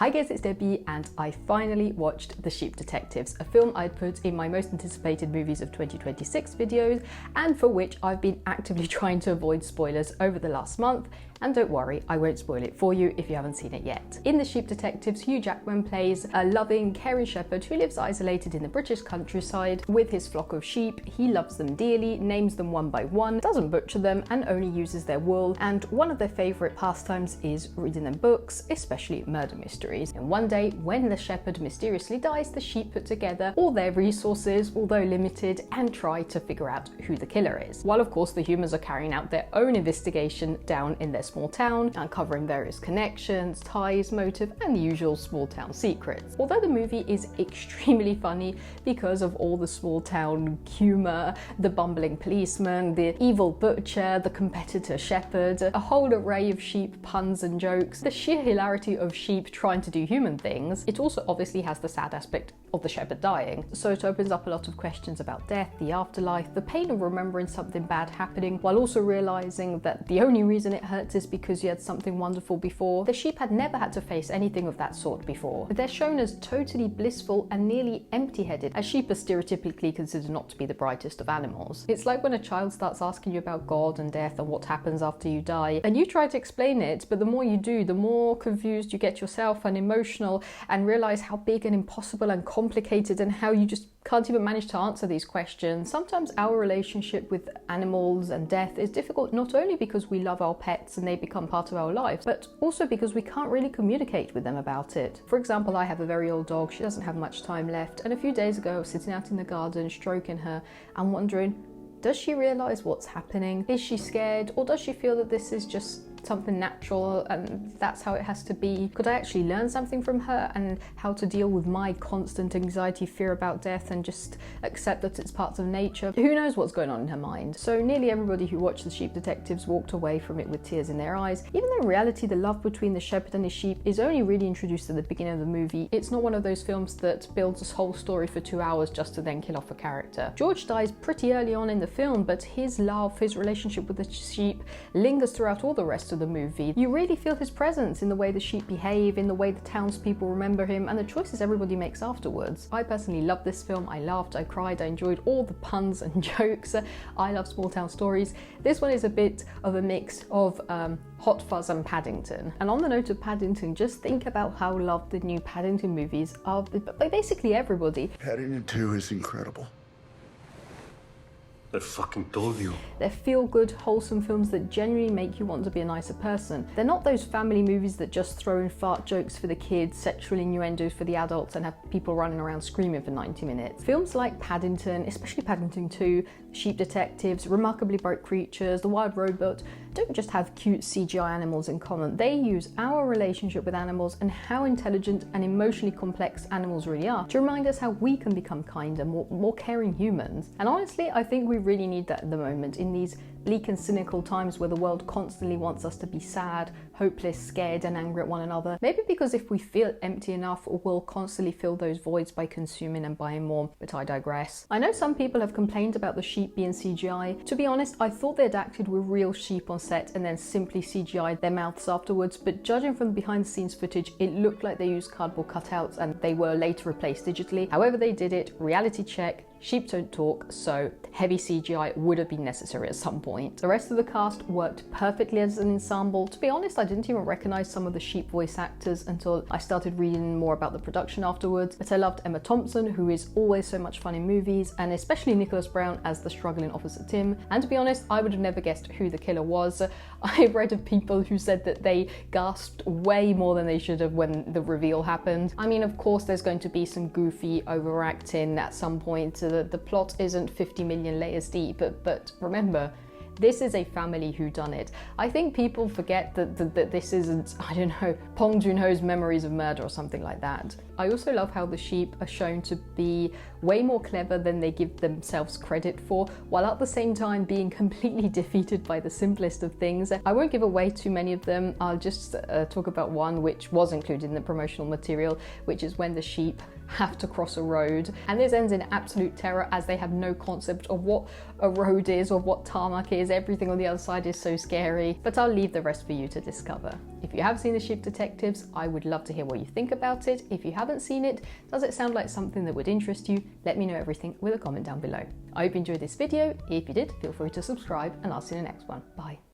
Hi guys, it's Debbie and I finally watched The Sheep Detectives, a film I'd put in my most anticipated movies of 2026 videos and for which I've been actively trying to avoid spoilers over the last month. And don't worry, I won't spoil it for you if you haven't seen it yet. In The Sheep Detectives, Hugh Jackman plays a loving, caring shepherd who lives isolated in the British countryside with his flock of sheep. He loves them dearly, names them one by one, doesn't butcher them and only uses their wool. And one of their favourite pastimes is reading them books, especially murder mysteries. And one day, when the shepherd mysteriously dies, the sheep put together all their resources, although limited, and try to figure out who the killer is. While of course the humans are carrying out their own investigation down in their small town, uncovering various connections, ties, motive, and the usual small town secrets. Although the movie is extremely funny because of all the small town humour, the bumbling policeman, the evil butcher, the competitor shepherd, a whole array of sheep puns and jokes, the sheer hilarity of sheep trying to do human things, it also obviously has the sad aspect of the shepherd dying. So it opens up a lot of questions about death, the afterlife, the pain of remembering something bad happening, while also realising that the only reason it hurts is because you had something wonderful before. The sheep had never had to face anything of that sort before. But they're shown as totally blissful and nearly empty-headed, as sheep are stereotypically considered not to be the brightest of animals. It's like when a child starts asking you about God and death and what happens after you die, and you try to explain it, but the more you do, the more confused you get yourself and emotional, and realise how big and impossible and complicated and how you just can't even manage to answer these questions. Sometimes our relationship with animals and death is difficult not only because we love our pets and they become part of our lives, but also because we can't really communicate with them about it. For example, I have a very old dog, she doesn't have much time left, and a few days ago I was sitting out in the garden stroking her and wondering, does she realise what's happening? Is she scared, or does she feel that this is just something natural and that's how it has to be? Could I actually learn something from her and how to deal with my constant anxiety, fear about death, and just accept that it's part of nature? Who knows what's going on in her mind? So nearly everybody who watched The Sheep Detectives walked away from it with tears in their eyes. Even though in reality the love between the shepherd and his sheep is only really introduced at the beginning of the movie, it's not one of those films that builds this whole story for 2 hours just to then kill off a character. George dies pretty early on in the film, but his love, his relationship with the sheep lingers throughout all the rest of the movie. You really feel his presence in the way the sheep behave, in the way the townspeople remember him, and the choices everybody makes afterwards. I personally loved this film. I laughed, I cried, I enjoyed all the puns and jokes. I love small town stories. This one is a bit of a mix of Hot Fuzz and Paddington. And on the note of Paddington, just think about how loved the new Paddington movies are by basically everybody. Paddington 2 is incredible. I fucking told you. They're feel-good, wholesome films that genuinely make you want to be a nicer person. They're not those family movies that just throw in fart jokes for the kids, sexual innuendos for the adults, and have people running around screaming for 90 minutes. Films like Paddington, especially Paddington 2, Sheep Detectives, Remarkably Bright Creatures, The Wild Robot, don't just have cute CGI animals in common. They use our relationship with animals and how intelligent and emotionally complex animals really are to remind us how we can become kinder, more caring humans. And honestly, I think we really need that at the moment in these bleak and cynical times where the world constantly wants us to be sad, hopeless, scared and angry at one another. Maybe because if we feel empty enough, we'll constantly fill those voids by consuming and buying more, but I digress. I know some people have complained about the sheep being CGI. To be honest, I thought they'd acted with real sheep on set and then simply CGI'd their mouths afterwards, but judging from behind the scenes footage, it looked like they used cardboard cutouts and they were later replaced digitally. However they did it, reality check, sheep don't talk, so heavy CGI would have been necessary at some point. The rest of the cast worked perfectly as an ensemble. To be honest, I didn't even recognise some of the sheep voice actors until I started reading more about the production afterwards, but I loved Emma Thompson, who is always so much fun in movies, and especially Nicholas Brown as the struggling Officer Tim. And to be honest, I would have never guessed who the killer was. I've read of people who said that they gasped way more than they should have when the reveal happened. I mean, of course, there's going to be some goofy overacting at some point. The plot isn't 50 million layers deep, but remember, this is a family whodunit. I think people forget that this isn't, I don't know, Joon-ho's Memories of Murder or something like that. I also love how the sheep are shown to be way more clever than they give themselves credit for, while at the same time being completely defeated by the simplest of things. I won't give away too many of them. I'll just talk about one which was included in the promotional material, which is when the sheep have to cross a road, and this ends in absolute terror as they have no concept of what a road is or what tarmac is. because everything on the other side is so scary, but I'll leave the rest for you to discover. If you have seen The Sheep Detectives, I would love to hear what you think about it. If you haven't seen it, does it sound like something that would interest you? Let me know everything with a comment down below. I hope you enjoyed this video. If you did, feel free to subscribe, and I'll see you in the next one. Bye.